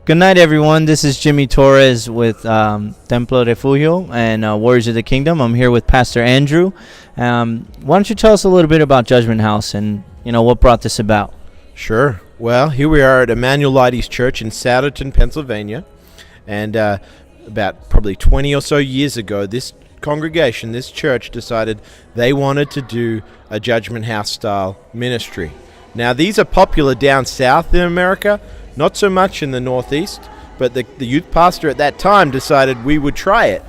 Good night, everyone. This is Jimmy Torres with Templo Refugio and Warriors of the Kingdom. I'm here with Pastor Andrew. Why don't you tell us a little bit about Judgment House and what brought this about? Sure. Well, here we are at Emmanuelites Church in Souderton, Pennsylvania, and about probably 20 or so years ago, this congregation, this church, decided they wanted to do a Judgment House style ministry. Now, these are popular down south in America, not so much in the Northeast, but the youth pastor at that time decided we would try it.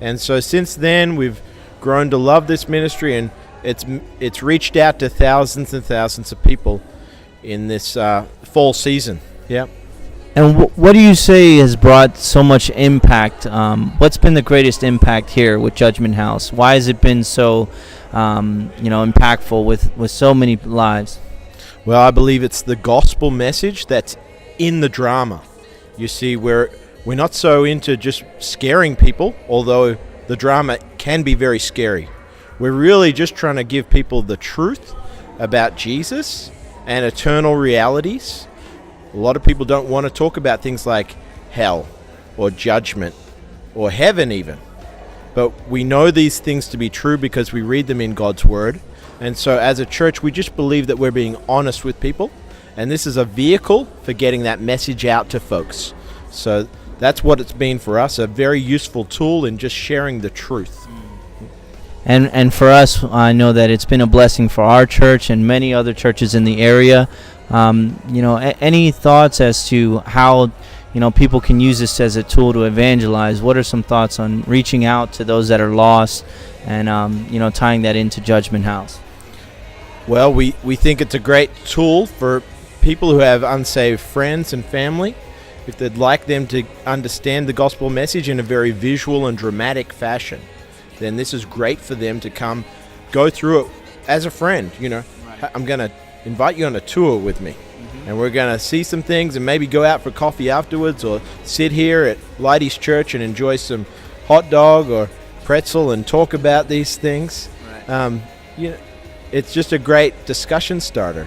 And so since then, we've grown to love this ministry, and it's reached out to thousands and thousands of people in this fall season. Yeah. And what do you say has brought so much impact? What's been the greatest impact here with Judgment House? Why has it been so, impactful with so many lives? Well, I believe it's the gospel message that's in the drama. You see, we're not so into just scaring people, although the drama can be very scary. We're really just trying to give people the truth about Jesus and eternal realities. A lot of people don't want to talk about things like hell or judgment or heaven even. But we know these things to be true because we read them in God's Word. And so as a church, we just believe that we're being honest with people. And this is a vehicle for getting that message out to folks. So that's what it's been for us, a very useful tool in just sharing the truth. And for us, I know that it's been a blessing for our church and many other churches in the area. Any thoughts as to how people can use this as a tool to evangelize? What are some thoughts on reaching out to those that are lost and tying that into Judgment House? Well, we think it's a great tool for people who have unsaved friends and family. If they'd like them to understand the gospel message in a very visual and dramatic fashion, then this is great for them to come go through it as a friend. Right. I'm going to invite you on a tour with me, and we're going to see some things and maybe go out for coffee afterwards, or sit here at Lighty's Church and enjoy some hot dog or pretzel and talk about these things. Right. It's just a great discussion starter.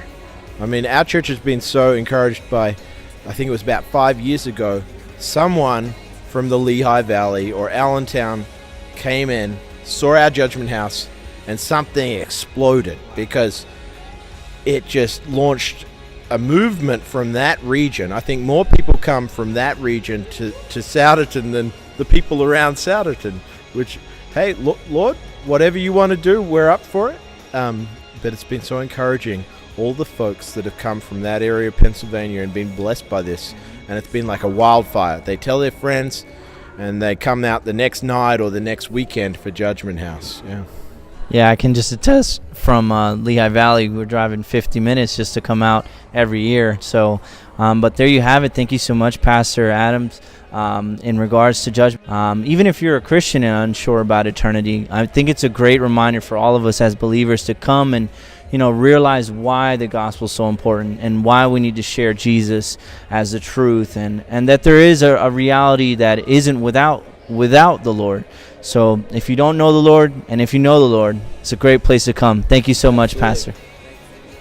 I mean, our church has been so encouraged by, I think it was about 5 years ago, someone from the Lehigh Valley or Allentown came in, saw our Judgment House, and something exploded because it just launched a movement from that region. I think more people come from that region to Souderton than the people around Souderton, which, hey, Lord, whatever you want to do, we're up for it. But it's been so encouraging, all the folks that have come from that area of Pennsylvania and been blessed by this, and it's been like a wildfire. They tell their friends, and they come out the next night or the next weekend for Judgment House. Yeah, I can just attest from Lehigh Valley. We're driving 50 minutes just to come out every year. So, but there you have it. Thank you so much, Pastor Adams. In regards to judgment, even if you're a Christian and unsure about eternity, I think it's a great reminder for all of us as believers to come and realize why the gospel is so important and why we need to share Jesus as the truth, and that there is a reality that isn't without the Lord. So if you don't know the Lord, and if you know the Lord, it's a great place to come. Thank you so much, Pastor.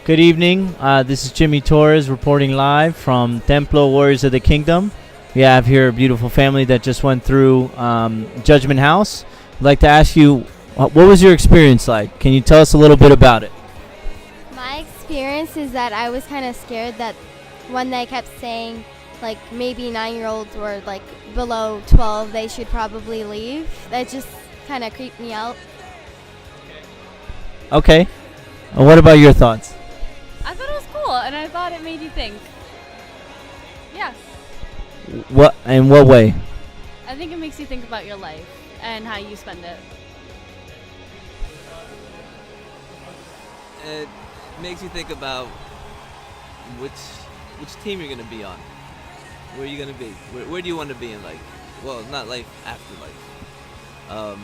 Good evening. This is Jimmy Torres reporting live from Templo Warriors of the Kingdom. We have here a beautiful family that just went through Judgment House. I'd like to ask you, what was your experience like? Can you tell us a little bit about it? My experience is that I was kind of scared that when they kept saying, like, maybe 9-year-olds or, like, below 12, they should probably leave. That just kind of creeped me out. Okay. What about your thoughts? I thought it was cool, and I thought it made you think. Yeah. What? In what way? I think it makes you think about your life and how you spend it. It makes you think about which team you're gonna be on. Where are you gonna be? Where do you want to be in life? Well, not life, after life.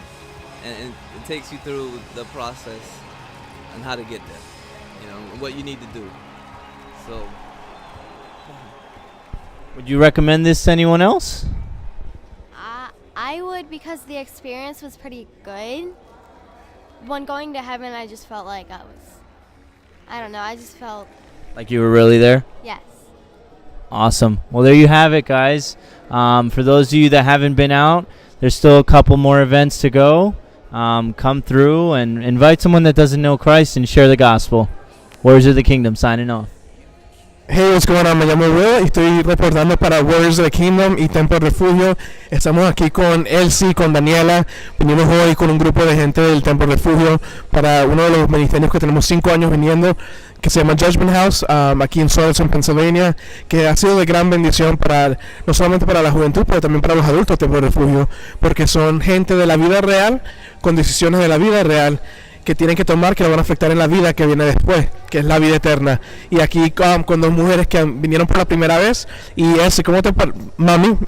And it takes you through the process and how to get there. What you need to do. So. Would you recommend this to anyone else? I would, because the experience was pretty good. When going to heaven, I just felt like I just felt... Like you were really there? Yes. Awesome. Well, there you have it, guys. For those of you that haven't been out, there's still a couple more events to go. Come through and invite someone that doesn't know Christ and share the gospel. Warriors of the Kingdom signing off. Hey, what's going on? Me llamo Will y estoy reportando para Warriors of the Kingdom y Templo Refugio. Estamos aquí con Elsie, con Daniela. Venimos hoy con un grupo de gente del Templo Refugio para uno de los ministerios que tenemos 5 años viniendo, que se llama Judgement House, aquí en Somerset, Pennsylvania, que ha sido de gran bendición para no solamente para la juventud, pero también para los adultos del Templo Refugio, porque son gente de la vida real, con decisiones de la vida real, que tienen que tomar, que lo van a afectar en la vida que viene después, que es la vida eterna. Y aquí con 2 mujeres que vinieron por la primera vez. Y Elsie,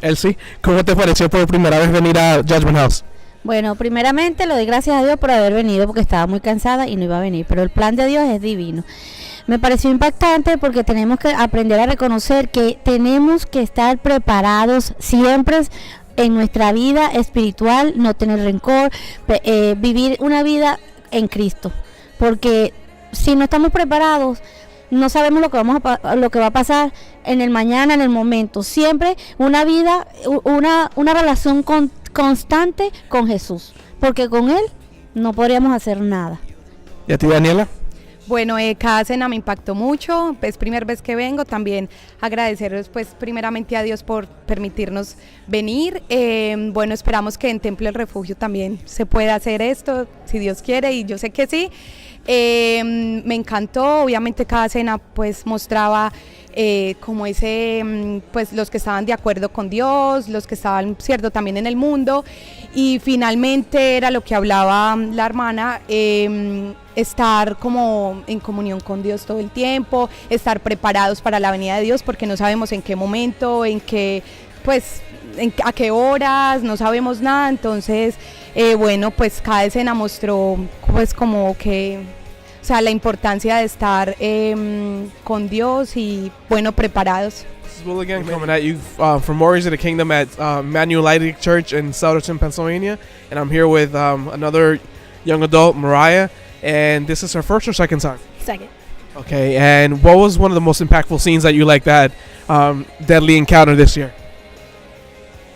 Elsie, ¿cómo te pareció por primera vez venir a Judgement House? Bueno, primeramente le doy gracias a Dios por haber venido, porque estaba muy cansada y no iba a venir, pero el plan de Dios es divino. Me pareció impactante porque tenemos que aprender a reconocer que tenemos que estar preparados siempre en nuestra vida espiritual, no tener rencor, vivir una vida en Cristo, porque si no estamos preparados no sabemos lo que va a pasar en el mañana, en el momento. Siempre una vida, una relación constante con Jesús, porque con Él no podríamos hacer nada. ¿Y a ti, Daniela? Bueno, cada cena me impactó mucho, es primera vez que vengo, también agradecerles pues primeramente a Dios por permitirnos venir. Bueno, esperamos que en Templo del Refugio también se pueda hacer esto, si Dios quiere, y yo sé que sí. Me encantó, obviamente cada cena pues mostraba como ese, pues los que estaban de acuerdo con Dios, los que estaban, cierto, también en el mundo, y finalmente era lo que hablaba la hermana, estar como en comunión con Dios todo el tiempo, estar preparados para la venida de Dios, porque no sabemos en qué momento, en qué, pues, a qué horas, no sabemos nada. Entonces, bueno, pues cada escena mostró pues como que, o sea, la importancia de estar con Dios y, bueno, preparados. This is Will again, coming at you from Warriors of the Kingdom at Manuel Lighting Church in Somerset, Pennsylvania, and I'm here with another young adult, Mariah, and this is her first or second time? Second. Okay, and what was one of the most impactful scenes that you liked that deadly encounter this year?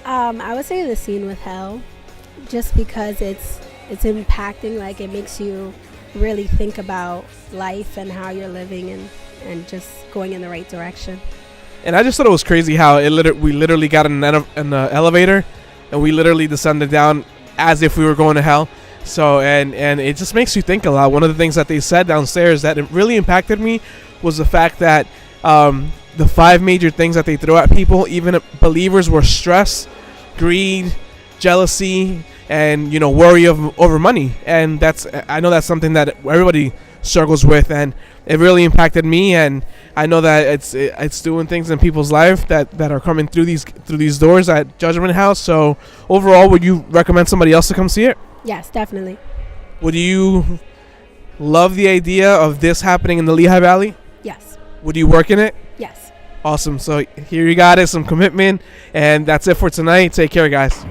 I would say the scene with hell, just because it's impacting, like it makes you really think about life and how you're living and just going in the right direction. And I just thought it was crazy how we literally got in an elevator and we literally descended down as if we were going to hell. So and it just makes you think a lot. One of the things that they said downstairs that it really impacted me was the fact that the 5 major things that they throw at people, even believers, were stress, greed, jealousy, and worry over money. And I know that's something that everybody struggles with, and it really impacted me. And I know that it's doing things in people's life that are coming through these doors at Judgement House. So overall, would you recommend somebody else to come see it? Yes, definitely. Would you love the idea of this happening in the Lehigh Valley? Yes. Would you work in it? Yes. Awesome. So here you got it, some commitment, and that's it for tonight. Take care, guys.